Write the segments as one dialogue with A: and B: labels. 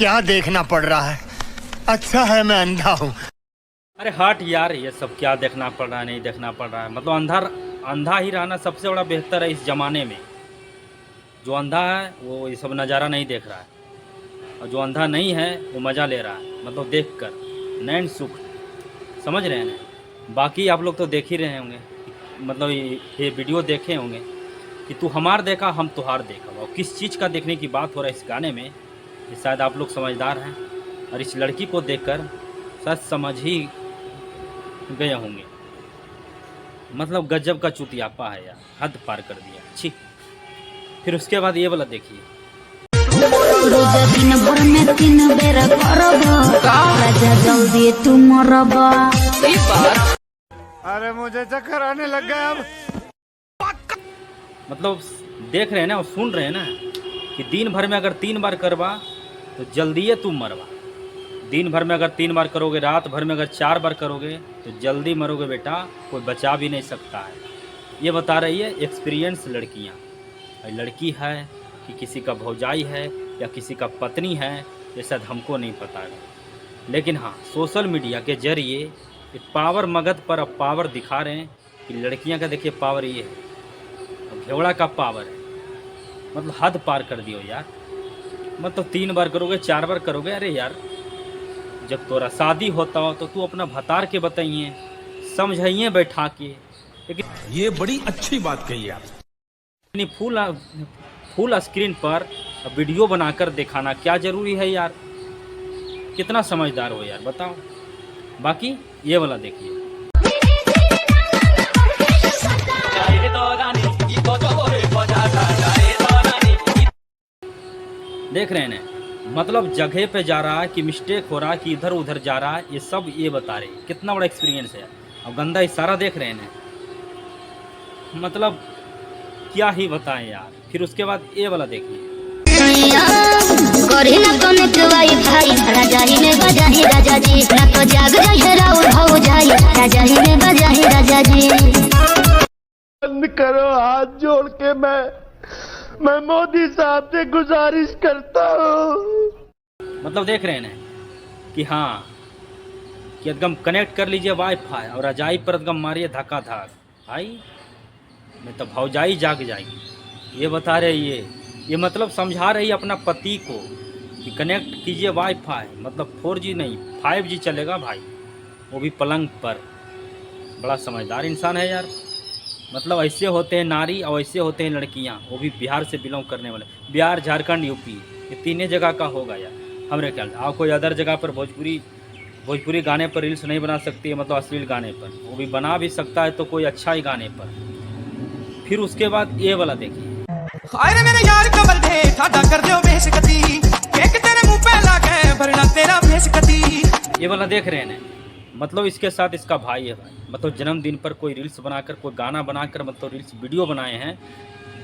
A: क्या देखना पड़ रहा है? अच्छा है मैं अंधा हूँ।
B: अरे हट यार, ये सब क्या देखना पड़ रहा है, नहीं देखना पड़ रहा है। मतलब अंधा ही रहना सबसे बड़ा बेहतर है इस ज़माने में। जो अंधा है वो ये सब नज़ारा नहीं देख रहा है, और जो अंधा नहीं है वो मज़ा ले रहा है, मतलब देख कर नैन सुख। समझ रहे हैं ना? बाकी आप लोग तो देख ही रहे होंगे, मतलब ये वीडियो देखे होंगे कि तू हमार देखा हम तुहार देखा। और किस चीज़ का देखने की बात हो रहा है इस गाने में, ये शायद आप लोग समझदार हैं, और इस लड़की को देखकर शायद समझ ही गए होंगे। मतलब गजब का चुतियापा है यार, हद पार कर दिया। छी। फिर उसके बाद ये वाला देखिए।
C: दिन भर में 3 बेर करब राजा जल्दी तू मरब।
A: अरे मुझे चक्कर आने लग गया अब।
B: मतलब देख रहे हैं ना और सुन रहे हैं ना कि दिन भर में अगर 3 बार करवा तो जल्दी तू मरवा। दिन भर में अगर 3 बार करोगे, रात भर में अगर 4 बार करोगे तो जल्दी मरोगे बेटा, कोई बचा भी नहीं सकता है। ये बता रही है एक्सपीरियंस लड़कियाँ। लड़की है कि किसी का भौजाई है या किसी का पत्नी है, ये शायद हमको नहीं पता है। लेकिन हाँ, सोशल मीडिया के जरिए एक पावर मगध पर अब पावर दिखा रहे हैं कि लड़कियां का देखिए पावर ये है, घेवड़ा का पावर है। मतलब हद पार कर दियो यार। मतलब 3 बार करोगे, 4 बार करोगे। अरे यार, जब तोरा शादी होता हो तो तू अपना भतार के बताइए, समझाइए बैठा के। लेकिन
D: ये बड़ी अच्छी बात कही आप।
B: फुल स्क्रीन पर वीडियो बनाकर दिखाना क्या ज़रूरी है यार? कितना समझदार हो यार, बताओ। बाकी ये वाला देखिए। देख रहे हैं ना, मतलब जगह पे जा रहा है कि मिस्टेक हो रहा है कि इधर उधर जा रहा है, ये सब ये बता रहे हैं। कितना बड़ा एक्सपीरियंस है। अब गंदा इशारा देख रहे हैं ना, मतलब क्या ही बताएं यार। फिर उसके बाद ये वाला देखिए।
A: बंद करो हाथ जोड़ के, मैं मोदी साहब से गुजारिश करता हूँ।
B: मतलब देख रहे हैं ना कि हाँ, कि एकदम कनेक्ट कर लीजिए वाईफाई और रजाई पर एकदम मारिए धक्का धाक भाई, नहीं तो भौजाई जाग जाएगी। ये बता रहे ये मतलब समझा रही अपना पति को कि कनेक्ट कीजिए वाईफाई, मतलब 4G नहीं 5G चलेगा भाई, वो भी पलंग पर। बड़ा समझदार इंसान है यार। मतलब ऐसे होते हैं नारी और ऐसे होते हैं लड़कियां, वो भी बिहार से बिलोंग करने वाले। बिहार, झारखंड, यूपी, ये तीनों जगह का होगा यार हमारे ख्याल। आप कोई अदर जगह पर भोजपुरी गाने पर रील्स नहीं बना सकती है, मतलब अश्लील गाने पर। वो भी बना भी सकता है तो कोई अच्छा ही गाने पर। फिर उसके बाद ये वाला देखिए।
E: मेरे यार कमल दे ठाडा कर दो बेशकती, केक तेरे मुंह पे लाके भरना तेरा बेशकती।
B: ये वाला देख रहे हैं, मतलब इसके साथ इसका भाई है भाई। मतलब जन्मदिन पर कोई रील्स बनाकर, कोई गाना बनाकर, मतलब रील्स वीडियो बनाए हैं।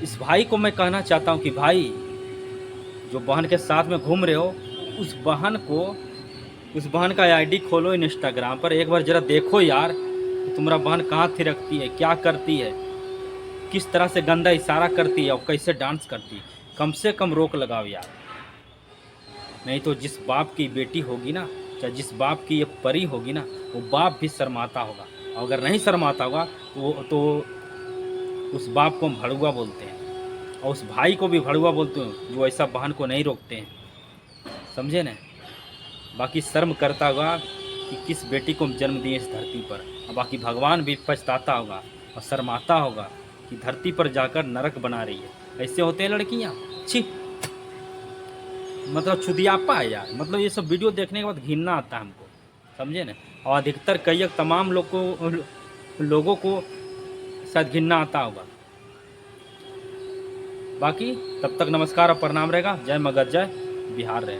B: इस भाई को मैं कहना चाहता हूँ कि भाई, जो बहन के साथ में घूम रहे हो, उस बहन का आईडी खोलो इंस्टाग्राम पर, एक बार ज़रा देखो यार कि तुम्हारा बहन कहाँ थिरकती है, क्या करती है, किस तरह से गंदा इशारा करती है और कैसे डांस करती है। कम से कम रोक लगाओ यार, नहीं तो जिस बाप की बेटी होगी ना, चाहे जिस बाप की ये परी होगी ना, वो बाप भी शर्माता होगा। और अगर नहीं शर्माता होगा तो उस बाप को हम भड़ुआ बोलते हैं, और उस भाई को भी भड़ुआ बोलते हैं जो ऐसा बहन को नहीं रोकते हैं। समझे ना? बाकी शर्म करता होगा कि किस बेटी को हम जन्म दिए इस धरती पर। और बाकी भगवान भी पछताता होगा और शर्माता होगा कि धरती पर जाकर नरक बना रही है। ऐसे होते हैं लड़कियाँ। छी, मतलब छुदियापा है यार। मतलब ये सब वीडियो देखने के बाद घिनना आता है हमको, समझे ना? और अधिकतर कई तमाम लोगों को शायद घिनना आता होगा। बाकी तब तक नमस्कार और प्रणाम रहेगा। जय मगध, जय बिहार रहे।